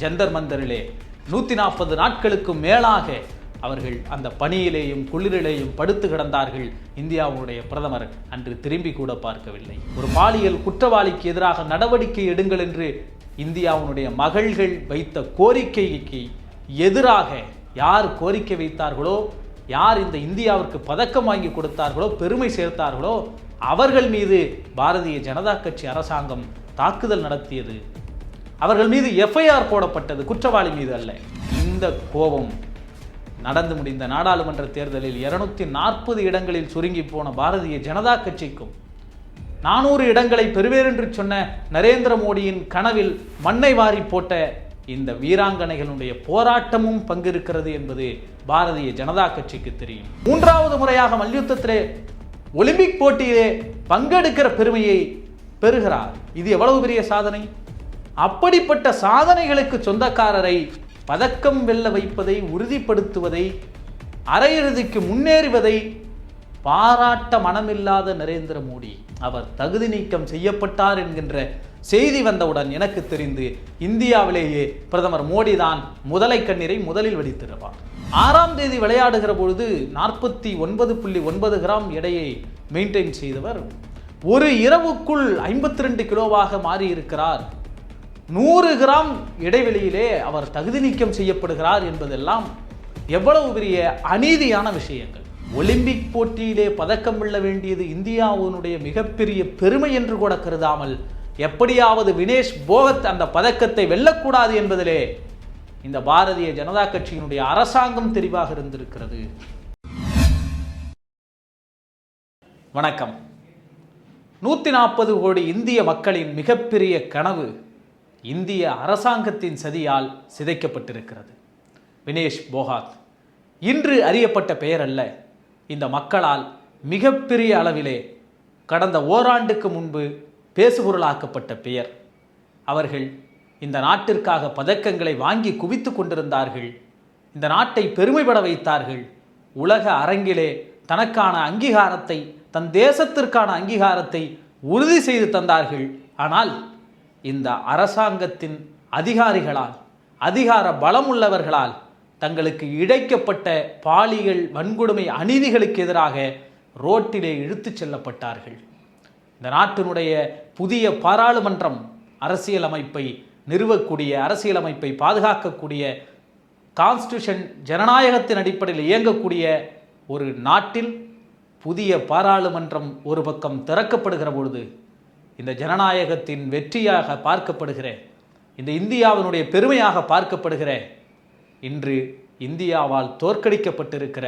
ஜந்தர் மந்தரிலே 140 நாட்களுக்கும் மேலாக அவர்கள் அந்த பனியிலேயும் குளிரிலேயும் படுத்து கிடந்தார்கள். இந்தியாவுடைய பிரதமர் அன்று திரும்பி கூட பார்க்கவில்லை. ஒரு பாலியல் குற்றவாளிக்கு எதிராக நடவடிக்கை எடுங்கள் என்று இந்தியாவுடைய மகள்கள் வைத்த கோரிக்கைக்கு எதிராக யார் கோரிக்கை வைத்தார்களோ, யார் இந்த இந்தியாவிற்கு பதக்கம் வாங்கி கொடுத்தார்களோ, பெருமை சேர்த்தார்களோ, அவர்கள் மீது பாரதிய ஜனதா கட்சி அரசாங்கம் தாக்குதல் நடத்தியது. அவர்கள் மீது எஃப்ஐஆர் போடப்பட்டது, குற்றவாளி மீது அல்ல. இந்த கோபம் நடந்து முடிந்த நாடாளுமன்ற தேர்தலில் 240 இடங்களில் சுருங்கி போன பாரதிய ஜனதா கட்சிக்கும் 400 இடங்களை பெறுவேர் என்று சொன்ன நரேந்திர மோடியின் கனவில் மண்ணை வாரி போட்ட இந்த வீராங்கனைகளுடைய போராட்டமும் பங்கிருக்கிறது என்பது பாரதிய ஜனதா கட்சிக்கு தெரியும். 3வது முறையாக மல்யுத்தத்திலே ஒலிம்பிக் போட்டியிலே பங்கெடுக்கிற பெருமையை பெறுகிறார். இது எவ்வளவு பெரிய சாதனை! அப்படிப்பட்ட சாதனைகளுக்கு சொந்தக்காரரை பதக்கம் வெல்ல வைப்பதை, உறுதிப்படுத்துவதை, அரையிறுதிக்கு முன்னேறுவதை பாராட்ட மனமில்லாத நரேந்திர மோடி அவர் தகுதி நீக்கம் செய்யப்பட்டார் என்கின்ற செய்தி வந்தவுடன் எனக்கு தெரிந்து இந்தியாவிலேயே பிரதமர் மோடி தான் முதலை கண்ணீரை முதலில் வெடித்திருப்பார். 6ஆம் தேதி விளையாடுகிற பொழுது 49.9 கிராம் எடையை மெயின்டைன் செய்தவர் ஒரு இரவுக்குள் 52 கிலோவாக மாறி இருக்கிறார். 100 கிராம் இடைவெளியிலே அவர் தகுதி நீக்கம் செய்யப்படுகிறார் என்பதெல்லாம் எவ்வளவு பெரிய அநீதியான விஷயங்கள். ஒலிம்பிக் போட்டியிலே பதக்கம் வெல்ல வேண்டியது இந்தியாவினுடைய மிகப்பெரிய பெருமை என்று கூட கருதாமல் எப்படியாவது வினேஷ் போகத் அந்த பதக்கத்தை வெல்லக்கூடாது என்பதிலே இந்த பாரதிய ஜனதா கட்சியினுடைய அரசாங்கம் தெளிவாக இருந்திருக்கிறது. வணக்கம். 140 கோடி இந்திய மக்களின் மிகப்பெரிய கனவு இந்திய அரசாங்கத்தின் சதியால் சிதைக்கப்பட்டிருக்கிறது. வினேஷ் போகாத் இன்று அறியப்பட்ட பெயர் அல்ல, இந்த மக்களால் மிகப்பெரிய அளவிலே கடந்த ஓராண்டுக்கு முன்பு பேசுபொருளாக்கப்பட்ட பெயர். அவர்கள் இந்த நாட்டிற்காக பதக்கங்களை வாங்கி குவித்து கொண்டிருந்தார்கள். இந்த நாட்டை பெருமைப்பட வைத்தார்கள். உலக அரங்கிலே தனக்கான அங்கீகாரத்தை, தன் தேசத்திற்கான அங்கீகாரத்தை உறுதி செய்து தந்தார்கள். ஆனால் இந்த அரசாங்கத்தின் அதிகாரிகளால், அதிகார பலம் உள்ளவர்களால் தங்களுக்கு இழைக்கப்பட்ட பாலியல் வன்கொடுமை அநீதிகளுக்கு எதிராக ரோட்டிலே இழுத்துச் செல்லப்பட்டார்கள். இந்த நாட்டினுடைய புதிய பாராளுமன்றம் அரசியலமைப்பை நிறுவக்கூடிய, அரசியலமைப்பை பாதுகாக்கக்கூடிய, கான்ஸ்டியூஷன் ஜனநாயகத்தின் அடிப்படையில் இயங்கக்கூடிய ஒரு நாட்டில் புதிய பாராளுமன்றம் ஒரு பக்கம் திறக்கப்படுகிற பொழுது இந்த ஜனநாயகத்தின் வெற்றியாக பார்க்கப்படுகிற, இந்த இந்தியாவினுடைய பெருமையாக பார்க்கப்படுகிற, இன்று இந்தியாவால் தோற்கடிக்கப்பட்டிருக்கிற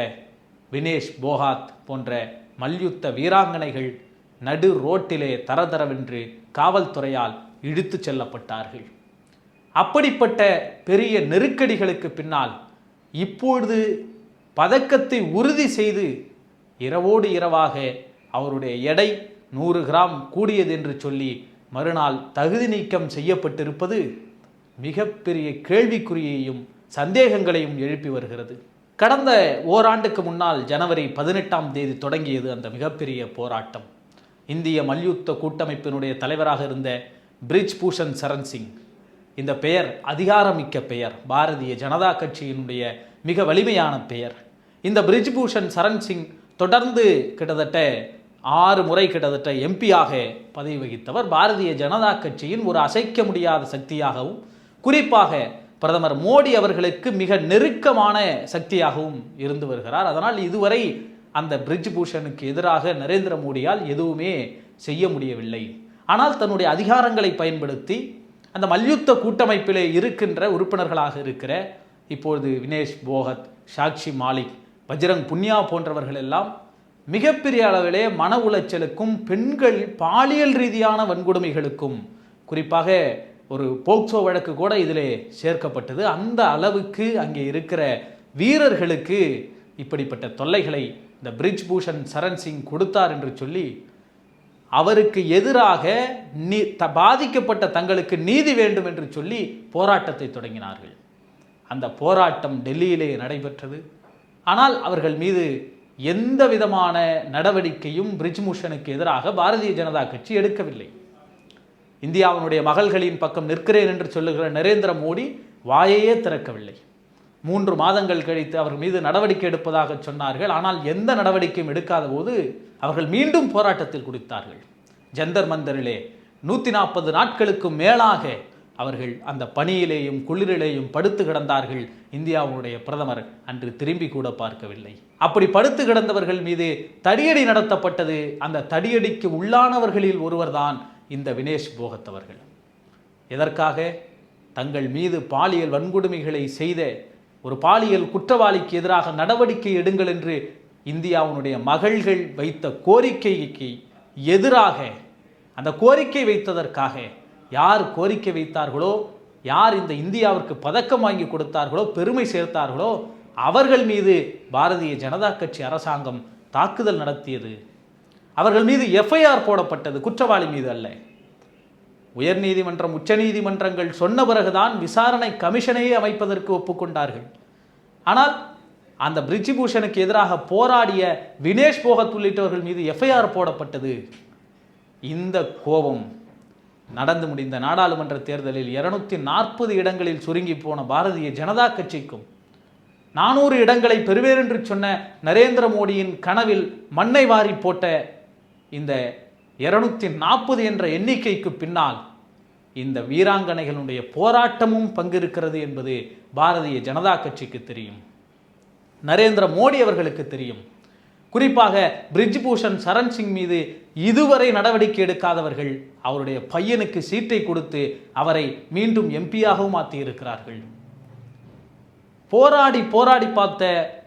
வினேஷ் போகாத் போன்ற மல்யுத்த வீராங்கனைகள் நடு ரோட்டிலே தரதரவென்று காவல்துறையால் இழுத்து செல்லப்பட்டார்கள். அப்படிப்பட்ட பெரிய நெருக்கடிகளுக்கு பின்னால் இப்பொழுது பதக்கத்தை உறுதி செய்து இரவோடு இரவாக அவருடைய எடை 100 கிராம் கூடியது என்று சொல்லி மறுநாள் தகுதி நீக்கம் செய்யப்பட்டிருப்பது மிகப்பெரிய கேள்விக்குறியையும் சந்தேகங்களையும் எழுப்பி வருகிறது. கடந்த ஓராண்டுக்கு முன்னால் ஜனவரி 18ஆம் தேதி தொடங்கியது அந்த மிகப்பெரிய போராட்டம். இந்திய மல்யுத்த கூட்டமைப்பினுடைய தலைவராக இருந்த பிரிஜ் பூஷன் சரண் சிங், இந்த பெயர் அதிகாரமிக்க பெயர், பாரதிய ஜனதா கட்சியினுடைய மிக வலிமையான பெயர். இந்த பிரிஜ் பூஷன் சரண் சிங் தொடர்ந்து கிட்டத்தட்ட 6 முறை கிட்டத்தட்ட எம்பியாக பதவி வகித்தவர். பாரதிய ஜனதா கட்சியின் ஒரு அசைக்க முடியாத சக்தியாகவும், குறிப்பாக பிரதமர் மோடி அவர்களுக்கு மிக நெருக்கமான சக்தியாகவும் இருந்து வருகிறார். அதனால் இதுவரை அந்த பிரிஜ் பூஷனுக்கு எதிராக நரேந்திர மோடியால் எதுவுமே செய்ய முடியவில்லை. ஆனால் தன்னுடைய அதிகாரங்களை பயன்படுத்தி அந்த மல்யுத்த கூட்டமைப்பிலே இருக்கின்ற உறுப்பினர்களாக இருக்கிற இப்பொழுது வினேஷ் போகத், சாக்ஷி மாலிக், பஜ்ரங் புன்யா போன்றவர்கள் எல்லாம் மிகப்பெரிய அளவிலே மன உளைச்சலுக்கும், பெண்கள் பாலியல் ரீதியான வன்கொடுமைகளுக்கும், குறிப்பாக ஒரு போக்சோ வழக்கு கூட இதிலே சேர்க்கப்பட்டது. அந்த அளவுக்கு அங்கே இருக்கிற வீரர்களுக்கு இப்படிப்பட்ட தொல்லைகளை இந்த பிரிஜ் பூஷன் சரண் சிங் கொடுத்தார் என்று சொல்லி அவருக்கு எதிராக பாதிக்கப்பட்ட தங்களுக்கு நீதி வேண்டும் என்று சொல்லி போராட்டத்தை தொடங்கினார்கள். அந்த போராட்டம் டெல்லியிலே நடைபெற்றது. ஆனால் அவர்கள் மீது எந்த விதமான நடவடிக்கையும் பிரிஜ் பூஷனுக்கு எதிராக பாரதிய ஜனதா கட்சி எடுக்கவில்லை. இந்தியாவினுடைய மகள்களின் பக்கம் நிற்கிறேன் என்று சொல்லுகிற நரேந்திர மோடி வாயையே திறக்கவில்லை. 3 மாதங்கள் கழித்து அவர்கள் மீது நடவடிக்கை எடுப்பதாக சொன்னார்கள். ஆனால் எந்த நடவடிக்கையும் எடுக்காத போது அவர்கள் மீண்டும் போராட்டத்தில் குதித்தார்கள். ஜந்தர் மந்தரிலே 140 நாட்களுக்கு மேலாக அவர்கள் அந்த பனியிலேயும் குளிரிலேயும் படுத்து கிடந்தார்கள். இந்தியாவுடைய பிரதமர் அன்று திரும்பி கூட பார்க்கவில்லை. அப்படி படுத்து கிடந்தவர்கள் மீது தடியடி நடத்தப்பட்டது. அந்த தடியடிக்கு உள்ளானவர்களில் ஒருவர்தான் இந்த வினேஷ் போகத் அவர்கள். எதற்காக? தங்கள் மீது பாலியல் வன்கொடுமைகளை செய்த ஒரு பாலியல் குற்றவாளிக்கு எதிராக நடவடிக்கை எடுங்கள் என்று இந்தியாவுடைய மகள்கள் வைத்த கோரிக்கைக்கு எதிராக, அந்த கோரிக்கை வைத்ததற்காக யார் கோரிக்கை வைத்தார்களோ, யார் இந்த இந்தியாவிற்கு பதக்கம் வாங்கி கொடுத்தார்களோ, பெருமை சேர்த்தார்களோ, அவர்கள் மீது பாரதிய ஜனதா கட்சி அரசாங்கம் தாக்குதல் நடத்தியது. அவர்கள் மீது எஃப்ஐஆர் போடப்பட்டது, குற்றவாளி மீது அல்ல. உயர்நீதிமன்றம், உச்ச நீதிமன்றங்கள் சொன்ன பிறகுதான் விசாரணை கமிஷனையே அமைப்பதற்கு ஒப்புக்கொண்டார்கள். ஆனால் அந்த பிரிஜ்பூஷனுக்கு எதிராக போராடிய வினேஷ் போகத் உள்ளிட்டவர்கள் மீது எஃப்ஐஆர் போடப்பட்டது. இந்த கோபம் நடந்து முடிந்த நாடாளுமன்ற தேர்தலில் 240 இடங்களில் சுருங்கி போன பாரதிய ஜனதா கட்சிக்கும் 400 இடங்களை பெறுவேர் என்று சொன்ன நரேந்திர மோடியின் கனவில் மண்ணை வாரி போட்ட இந்த 240 என்ற எண்ணிக்கைக்கு பின்னால் இந்த வீராங்கனைகளுடைய போராட்டமும் பங்கிருக்கிறது என்பது பாரதிய ஜனதா கட்சிக்கு தெரியும், நரேந்திர மோடி அவர்களுக்கு தெரியும். குறிப்பாக பிரிஜ்பூஷன் சரண் சிங் மீது இதுவரை நடவடிக்கை எடுக்காதவர்கள் அவருடைய பையனுக்கு சீட்டை கொடுத்து அவரை மீண்டும் எம்பியாகவும் மாற்றியிருக்கிறார்கள். போராடி போராடி பார்த்த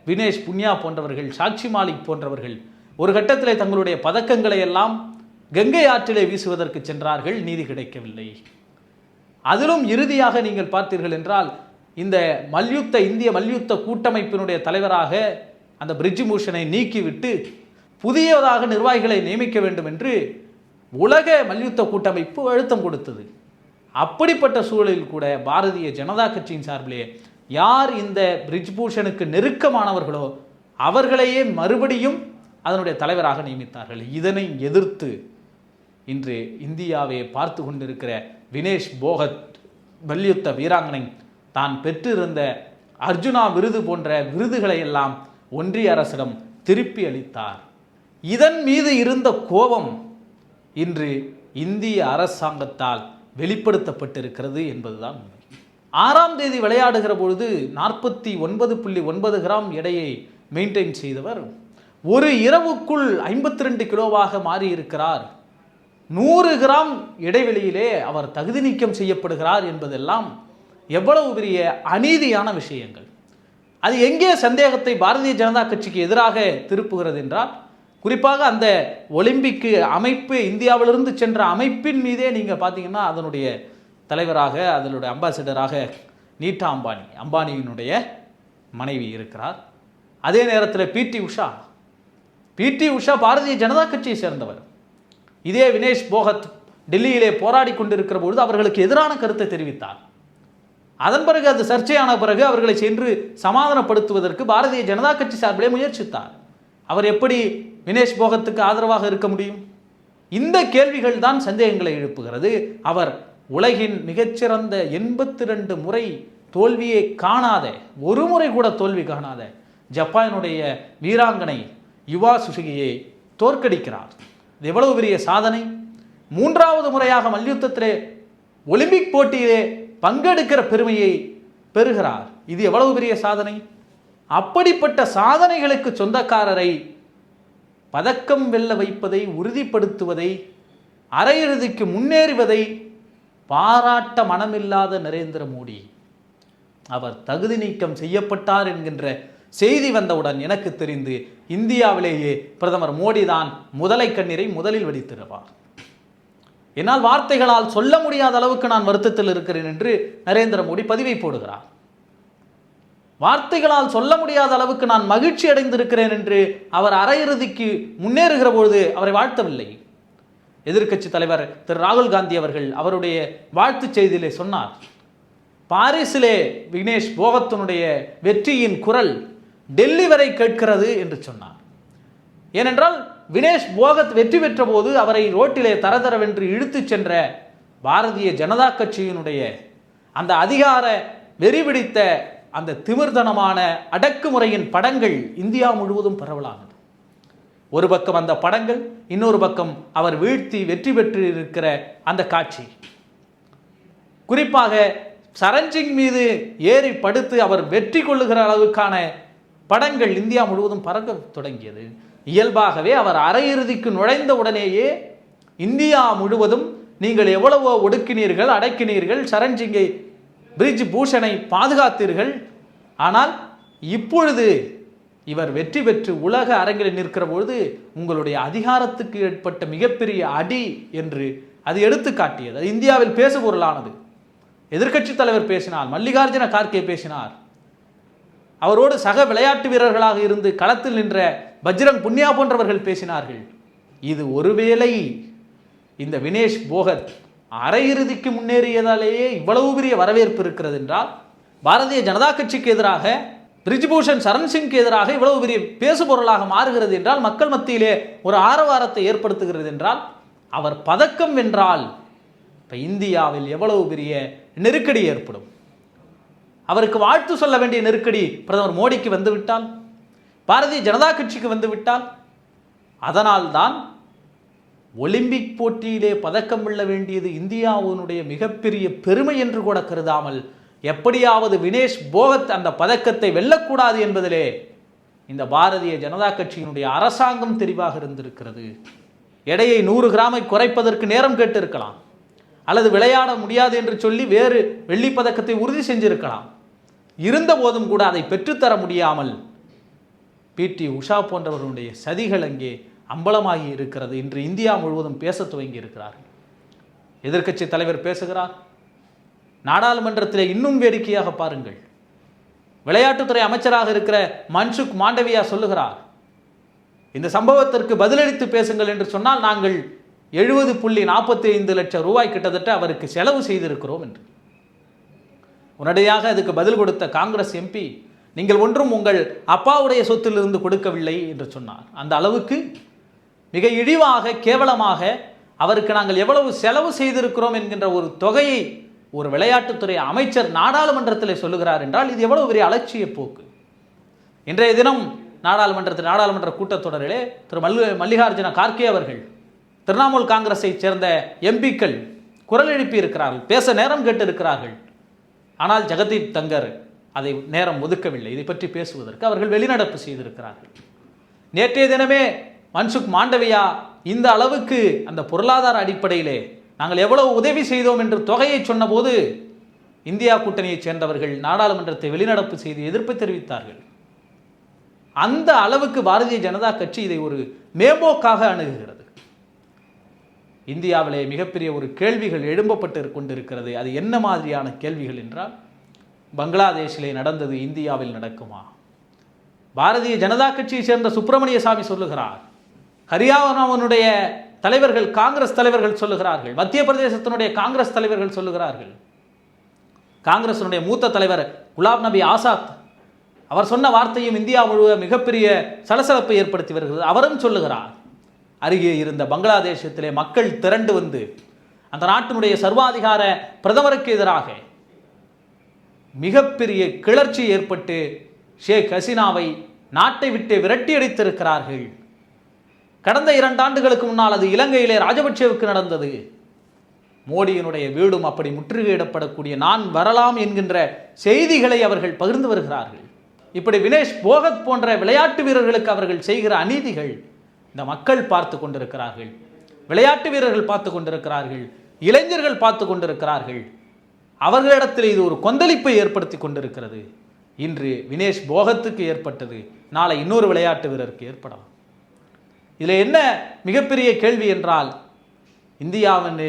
வினேஷ் புன்யா போன்றவர்கள், சாக்ஷி மாலிக் போன்றவர்கள் ஒரு கட்டத்தில் தங்களுடைய பதக்கங்களை எல்லாம் கங்கை ஆற்றிலே வீசுவதற்கு சென்றார்கள். நீதி கிடைக்கவில்லை. அதிலும் இறுதியாக நீங்கள் பார்த்தீர்கள் என்றால் இந்த இந்திய மல்யுத்த கூட்டமைப்பினுடைய தலைவராக அந்த பிரிஜ்பூஷனை நீக்கிவிட்டு புதியதாக நிர்வாகிகளை நியமிக்க வேண்டும் என்று உலக மல்யுத்த கூட்டமைப்பு அழுத்தம் கொடுத்தது. அப்படிப்பட்ட சூழலில் கூட பாரதிய ஜனதா கட்சியின் சார்பிலே யார் இந்த பிரிஜ்பூஷனுக்கு நெருக்கமானவர்களோ அவர்களையே மறுபடியும் அதனுடைய தலைவராக நியமித்தார்கள். இதனை எதிர்த்து இன்று இந்தியாவை பார்த்து கொண்டிருக்கிற வினேஷ் போகத் மல்யுத்த வீராங்கனை தான் பெற்றிருந்த அர்ஜுனா விருது போன்ற விருதுகளை எல்லாம் ஒன்றிய அரசிடம் திருப்பி அளித்தார். இதன் மீது இருந்த கோபம் இன்று இந்திய அரசாங்கத்தால் வெளிப்படுத்தப்பட்டிருக்கிறது என்பதுதான் உண்மை. 6ஆம் தேதி விளையாடுகிற பொழுது 49.9 கிராம் எடையை மெயின்டைன் செய்தவர் ஒரு இரவுக்குள் 52 கிலோவாக மாறியிருக்கிறார். 100 கிராம் இடைவெளியிலே அவர் தகுதி நீக்கம் செய்யப்படுகிறார் என்பதெல்லாம் எவ்வளவு பெரிய அநீதியான விஷயங்கள். அது எங்கே சந்தேகத்தை பாரதிய ஜனதா கட்சிக்கு எதிராக திருப்புகிறது என்றால், குறிப்பாக அந்த ஒலிம்பிக் அமைப்பு இந்தியாவிலிருந்து சென்ற அமைப்பின் மீதே நீங்கள் பார்த்தீங்கன்னா அதனுடைய தலைவராக, அதனுடைய அம்பாசிடராக நீட்டா அம்பானியினுடைய மனைவி இருக்கிறார். அதே நேரத்தில் பிடி உஷா பாரதிய ஜனதா கட்சியை சேர்ந்தவர். இதே வினேஷ் போகத் டெல்லியிலே போராடி கொண்டிருக்கிற பொழுது அவர்களுக்கு எதிரான கருத்தை தெரிவித்தார். அதன் பிறகு அது சர்ச்சையான பிறகு அவர்களை சென்று சமாதானப்படுத்துவதற்கு பாரதிய ஜனதா கட்சி சார்பிலே முயற்சித்தார். அவர் எப்படி வினேஷ் போகத்துக்கு ஆதரவாக இருக்க முடியும்? இந்த கேள்விகள் தான் சந்தேகங்களை எழுப்புகிறது. அவர் உலகின் மிகச்சிறந்த 82 முறை தோல்வியை காணாத, ஒரு முறை கூட தோல்வி காணாத ஜப்பானுடைய வீராங்கனை யுவா சுசுகியை தோற்கடிக்கிறார். இது எவ்வளவு பெரிய சாதனை! 3வது முறையாக மல்யுத்தத்திலே ஒலிம்பிக் போட்டியிலே பங்கெடுக்கிற பெருமையை பெறுகிறார். இது எவ்வளவு பெரிய சாதனை! அப்படிப்பட்ட சாதனைகளுக்கு சொந்தக்காரரை பதக்கம் வெல்ல வைப்பதை, உறுதிப்படுத்துவதை, அரையிறுதிக்கு முன்னேறுவதை பாராட்ட மனமில்லாத நரேந்திர மோடி அவர் தகுதி நீக்கம் செய்யப்பட்டார் என்கின்ற செய்தி வந்தவுடன் எனக்கு தெரிந்து இந்தியாவிலேயே பிரதமர் மோடி தான் முதலை கண்ணீரை முதலில் வடித்திருப்பார். என்னால் வார்த்தைகளால் சொல்ல முடியாத அளவுக்கு நான் வருத்தத்தில் இருக்கிறேன் என்று நரேந்திர மோடி பதிவை போடுகிறார். வார்த்தைகளால் சொல்ல முடியாத அளவுக்கு நான் மகிழ்ச்சி அடைந்திருக்கிறேன் என்று அவர் அரையிறுதிக்கு முன்னேறுகிற பொழுது அவரை வாழ்த்தவில்லை. எதிர்க்கட்சி தலைவர் திரு ராகுல் காந்தி அவர்கள் அவருடைய வாழ்த்து செய்தியிலே சொன்னார், பாரிஸிலே வினேஷ் போகத்தினுடைய வெற்றியின் குரல் டெல்லி வரை கேட்கிறது என்று சொன்னார். ஏனென்றால் வினேஷ் போகத் வெற்றி பெற்ற போது அவரை ரோட்டிலே தரதரவென்று இழுத்து சென்ற பாரதிய ஜனதா கட்சியினுடைய அந்த அதிகார வெறி பிடித்த அந்த திமிர்தனமான அடக்குமுறையின் படங்கள் இந்தியா முழுவதும் பரவலானது. ஒரு பக்கம் அந்த படங்கள், இன்னொரு பக்கம் அவர் வீழ்த்தி வெற்றி பெற்று இருக்கிற அந்த காட்சி. குறிப்பாக சரண்சிங் மீது ஏறி படுத்து அவர் வெற்றி கொள்ளுகிற அளவுக்கான படங்கள் இந்தியா முழுவதும் பறக்க தொடங்கியது. இயல்பாகவே அவர் அரையிறுதிக்கு நுழைந்த உடனேயே இந்தியா முழுவதும் நீங்கள் எவ்வளவோ ஒடுக்கினீர்கள், அடக்கினீர்கள், சரண்சிங்கை, பிரிஜ் பூஷனை பாதுகாத்தீர்கள், ஆனால் இப்பொழுது இவர் வெற்றி பெற்று உலக அரங்கில் நிற்கிற பொழுது உங்களுடைய அதிகாரத்துக்கு ஏற்பட்ட மிகப்பெரிய அடி என்று அது எடுத்து காட்டியது. அது இந்தியாவில் பேசுபொருளானது. எதிர்க்கட்சி தலைவர் பேசினார், மல்லிகார்ஜுன கார்கே பேசினார், அவரோடு சக விளையாட்டு வீரர்களாக இருந்து களத்தில் நின்ற பஜ்ரங் புன்யா போன்றவர்கள் பேசினார்கள். இது ஒருவேளை இந்த வினேஷ் போகத் அரையிறுதிக்கு முன்னேறியதாலேயே இவ்வளவு பெரிய வரவேற்பு இருக்கிறது என்றால், பாரதிய ஜனதா கட்சிக்கு எதிராக, பிரிஜ்பூஷன் சரண்சிங்க்கு எதிராக இவ்வளவு பெரிய பேசுபொருளாக மாறுகிறது என்றால், மக்கள் மத்தியிலே ஒரு ஆரவாரத்தை ஏற்படுத்துகிறது என்றால், அவர் பதக்கம் வென்றால் இப்போ இந்தியாவில் எவ்வளவு பெரிய நெருக்கடி ஏற்படும். அவருக்கு வாழ்த்து சொல்ல வேண்டிய நெருக்கடி பிரதமர் மோடிக்கு வந்துவிட்டால், பாரதிய ஜனதா கட்சிக்கு வந்துவிட்டால், அதனால்தான் ஒலிம்பிக் போட்டியிலே பதக்கம் வெல்ல வேண்டியது இந்தியாவினுடைய மிகப்பெரிய பெருமை என்று கூட கருதாமல், எப்படியாவது வினேஷ் போகத் அந்த பதக்கத்தை வெல்லக்கூடாது என்பதிலே இந்த பாரதிய ஜனதா கட்சியினுடைய அரசாங்கம் தெளிவாக இருந்திருக்கிறது. எடையை 100 கிராமை குறைப்பதற்கு நேரம் கேட்டு இருக்கலாம், அல்லது விளையாட முடியாது என்று சொல்லி வேறு வெள்ளி பதக்கத்தை உறுதி செஞ்சிருக்கலாம். இருந்த போதும் கூட அதை பெற்றுத்தர முடியாமல் பிடி உஷா போன்றவர்களுடைய சதிகள் அங்கே அம்பலமாகி இருக்கிறது. இன்று இந்தியா முழுவதும் பேச துவங்கி இருக்கிறார்கள். எதிர்க்கட்சி தலைவர் பேசுகிறார். நாடாளுமன்றத்தில் இன்னும் வேடிக்கையாக பாருங்கள், விளையாட்டுத்துறை அமைச்சராக இருக்கிற மன்சுக் மாண்டவியா சொல்லுகிறார், இந்த சம்பவத்திற்கு பதிலளித்து பேசுங்கள் என்று சொன்னால் நாங்கள் 70.45 லட்சம் ரூபாய் கிட்டத்தட்ட அவருக்கு செலவு செய்திருக்கிறோம் என்று. உடனடியாக அதுக்கு பதில் கொடுத்த காங்கிரஸ் எம்பி, நீங்கள் ஒன்றும் உங்கள் அப்பாவுடைய சொத்திலிருந்து கொடுக்கவில்லை என்று சொன்னார். அந்த அளவுக்கு மிக இழிவாக, கேவலமாக அவருக்கு நாங்கள் எவ்வளவு செலவு செய்திருக்கிறோம் என்கின்ற ஒரு தொகையை ஒரு விளையாட்டுத்துறை அமைச்சர் நாடாளுமன்றத்தில் சொல்லுகிறார் என்றால் இது எவ்வளவு பெரிய அலட்சிய போக்கு. இன்றைய தினம் நாடாளுமன்ற கூட்டத்தொடரிலே திரு மல்லிகார்ஜுன கார்கே அவர்கள், திரிணாமுல் காங்கிரஸை சேர்ந்த எம்பிக்கள் குரல் எழுப்பி இருக்கிறார்கள், பேச நேரம் கேட்டு இருக்கிறார்கள். ஆனால் ஜெகதீப் தங்கர் அதை நேரம் ஒதுக்கவில்லை. இதை பற்றி பேசுவதற்கு அவர்கள் வெளிநடப்பு செய்திருக்கிறார்கள். நேற்றைய தினமே மன்சுக் மாண்டவியா இந்த அளவுக்கு அந்த பொருளாதார அடிப்படையிலே நாங்கள் எவ்வளவு உதவி செய்தோம் என்று தொகையை சொன்னபோது இந்தியா கூட்டணியைச் சேர்ந்தவர்கள் நாடாளுமன்றத்தை வெளிநடப்பு செய்து எதிர்ப்பு தெரிவித்தார்கள். அந்த அளவுக்கு பாரதிய ஜனதா கட்சி இதை ஒரு மேம்போக்காக அணுகுகிறது. இந்தியாவிலே மிகப்பெரிய ஒரு கேள்விகள் எழும்பப்பட்டு கொண்டிருக்கிறது. அது என்ன மாதிரியான கேள்விகள் என்றால், பங்களாதேஷிலே நடந்தது இந்தியாவில் நடக்குமா? பாரதிய ஜனதா கட்சியை சேர்ந்த சுப்பிரமணிய சாமி சொல்லுகிறார், ஹரியானாவுடைய தலைவர்கள், காங்கிரஸ் தலைவர்கள் சொல்லுகிறார்கள், மத்திய பிரதேசத்தினுடைய காங்கிரஸ் தலைவர்கள் சொல்லுகிறார்கள். காங்கிரசினுடைய மூத்த தலைவர் குலாம் நபி ஆசாத் அவர் சொன்ன வார்த்தையும் இந்தியா முழுவதும் மிகப்பெரிய சலசலப்பை ஏற்படுத்தி வருகிறது. அவரும் சொல்லுகிறார், அருகே இருந்த பங்களாதேசத்திலே மக்கள் திரண்டு வந்து அந்த நாட்டினுடைய சர்வாதிகார பிரதமருக்கு எதிராக மிகப்பெரிய கிளர்ச்சி ஏற்பட்டு ஷேக் ஹசீனாவை நாட்டை விட்டு விரட்டி அடித்திருக்கிறார்கள். கடந்த 2 ஆண்டுகளுக்கு முன்னால் அது இலங்கையிலே ராஜபக்சேவுக்கு நடந்தது. மோடியினுடைய வீடும் அப்படி முற்றுகையிடப்படக்கூடிய நான் வரலாம் என்கின்ற செய்திகளை அவர்கள் பகிர்ந்து வருகிறார்கள். இப்படி வினேஷ் போகத் போன்ற விளையாட்டு வீரர்களுக்கு அவர்கள் செய்கிற அநீதிகள் இந்த மக்கள் பார்த்து கொண்டிருக்கிறார்கள், விளையாட்டு வீரர்கள் பார்த்து கொண்டிருக்கிறார்கள், இளைஞர்கள் பார்த்து கொண்டிருக்கிறார்கள். அவர்களிடத்தில் இது ஒரு கொந்தளிப்பை ஏற்படுத்தி கொண்டிருக்கிறது. இன்று வினேஷ் போகத்துக்கு ஏற்பட்டது, நாளை இன்னொரு விளையாட்டு வீரருக்கு ஏற்படலாம். இதில் என்ன மிகப்பெரிய கேள்வி என்றால், இந்தியாவில்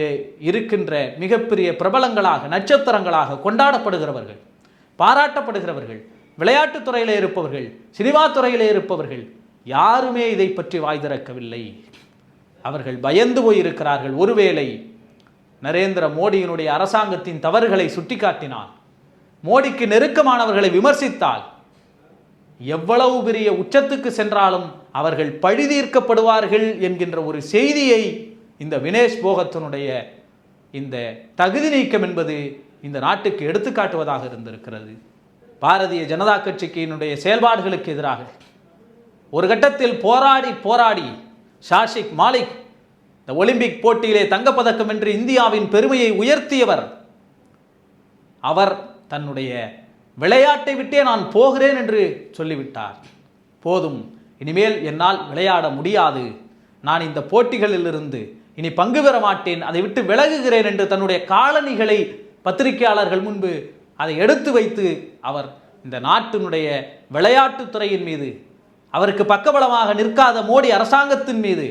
இருக்கின்ற மிகப்பெரிய பிரபலங்களாக, நட்சத்திரங்களாக கொண்டாடப்படுகிறவர்கள், பாராட்டப்படுகிறவர்கள், விளையாட்டுத் துறையிலே இருப்பவர்கள், சினிமா துறையிலே இருப்பவர்கள் யாருமே இதை பற்றி வாய் திறக்கவில்லை. அவர்கள் பயந்து போயிருக்கிறார்கள். ஒருவேளை நரேந்திர மோடியினுடைய அரசாங்கத்தின் தவறுகளை சுட்டிக்காட்டினால், மோடிக்கு நெருக்கமானவர்களை விமர்சித்தால், எவ்வளவு பெரிய உச்சத்துக்கு சென்றாலும் அவர்கள் பழிதீர்க்கப்படுவார்கள் என்கின்ற ஒரு செய்தியை இந்த வினேஷ் போகத்தினுடைய இந்த தகுதி நீக்கம் என்பது இந்த நாட்டுக்கு எடுத்துக்காட்டுவதாக இருந்திருக்கிறது. பாரதிய ஜனதா கட்சியினுடைய செயல்பாடுகளுக்கு எதிராக ஒரு கட்டத்தில் போராடி ஷாஷிக் மாலிக் இந்த ஒலிம்பிக் போட்டியிலே தங்கப்பதக்கம் என்று இந்தியாவின் பெருமையை உயர்த்தியவர். அவர் தன்னுடைய விளையாட்டை விட்டே நான் போகிறேன் என்று சொல்லிவிட்டார். போதும், இனிமேல் என்னால் விளையாட முடியாது, நான் இந்த போட்டிகளிலிருந்து இனி பங்கு பெற மாட்டேன், அதை விட்டு விலகுகிறேன் என்று தன்னுடைய காலணிகளை பத்திரிகையாளர்கள் முன்பு அதை எடுத்து வைத்து அவர் இந்த நாட்டினுடைய விளையாட்டுத்துறையின் மீது, அவருக்கு பக்கபலமாக நிற்காத மோடி அரசாங்கத்தின் மீது,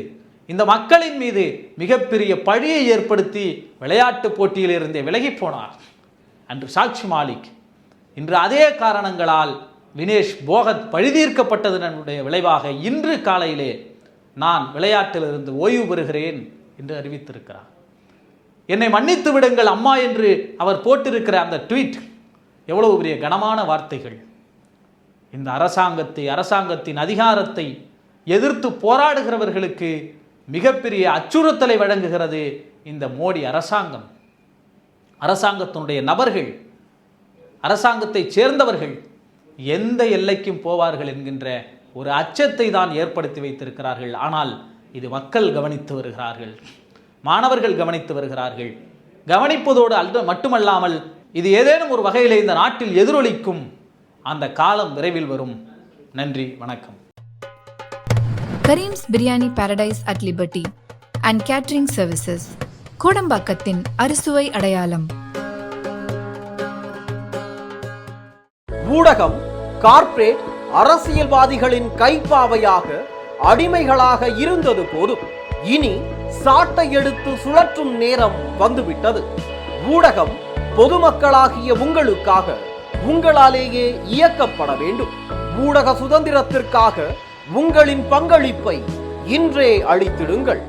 இந்த மக்களின் மீது மிகப்பெரிய பழியை ஏற்படுத்தி விளையாட்டு போட்டியில் இருந்தே விலகி போனார் அன்று சாக்ஷி மாலிக். இன்று அதே காரணங்களால் வினேஷ் போகத் பழிதீர்க்கப்பட்டதனுடைய விளைவாக இன்று காலையிலே நான் விளையாட்டிலிருந்து ஓய்வு பெறுகிறேன் என்று அறிவித்திருக்கிறார். என்னை மன்னித்து விடுங்கள் அம்மா என்று அவர் போட்டிருக்கிற அந்த ட்வீட் எவ்வளவு பெரிய கனமான வார்த்தைகள். இந்த அரசாங்கத்தின் அதிகாரத்தை எதிர்த்து போராடுகிறவர்களுக்கு மிகப்பெரிய அச்சுறுத்தலை வழங்குகிறது இந்த மோடி அரசாங்கம். அரசாங்கத்தினுடைய நபர்கள், அரசாங்கத்தை சேர்ந்தவர்கள் எந்த எல்லைக்கும் போவார்கள் என்கின்ற ஒரு அச்சத்தை தான் ஏற்படுத்தி வைத்திருக்கிறார்கள். ஆனால் இது மக்கள் கவனித்து வருகிறார்கள், மாணவர்கள் கவனித்து வருகிறார்கள். கவனிப்பதோடு மட்டுமல்லாமல் இது ஏதேனும் ஒரு வகையிலே இந்த நாட்டில் எதிரொலிக்கும். அந்த காலம் விரைவில் வரும். நன்றி, வணக்கம். Karim's biryani paradise at liberty and catering services, கோடம்பாக்கத்தின் அறுசுவை அடையாளம். ஊடகம் கார்ப்பரேட் அரசியல்வாதிகளின் கைப்பாவையாக அடிமைகளாக இருந்தது போதும், இனி சாட்டை எடுத்து சுழற்றும் நேரம் வந்துவிட்டது. ஊடகம் பொதுமக்களாகிய உங்களுக்காக, உங்களாலேயே இயக்கப்பட வேண்டும். ஊடக சுதந்திரத்திற்காக உங்களின் பங்களிப்பை இன்றே அளித்திடுங்கள்.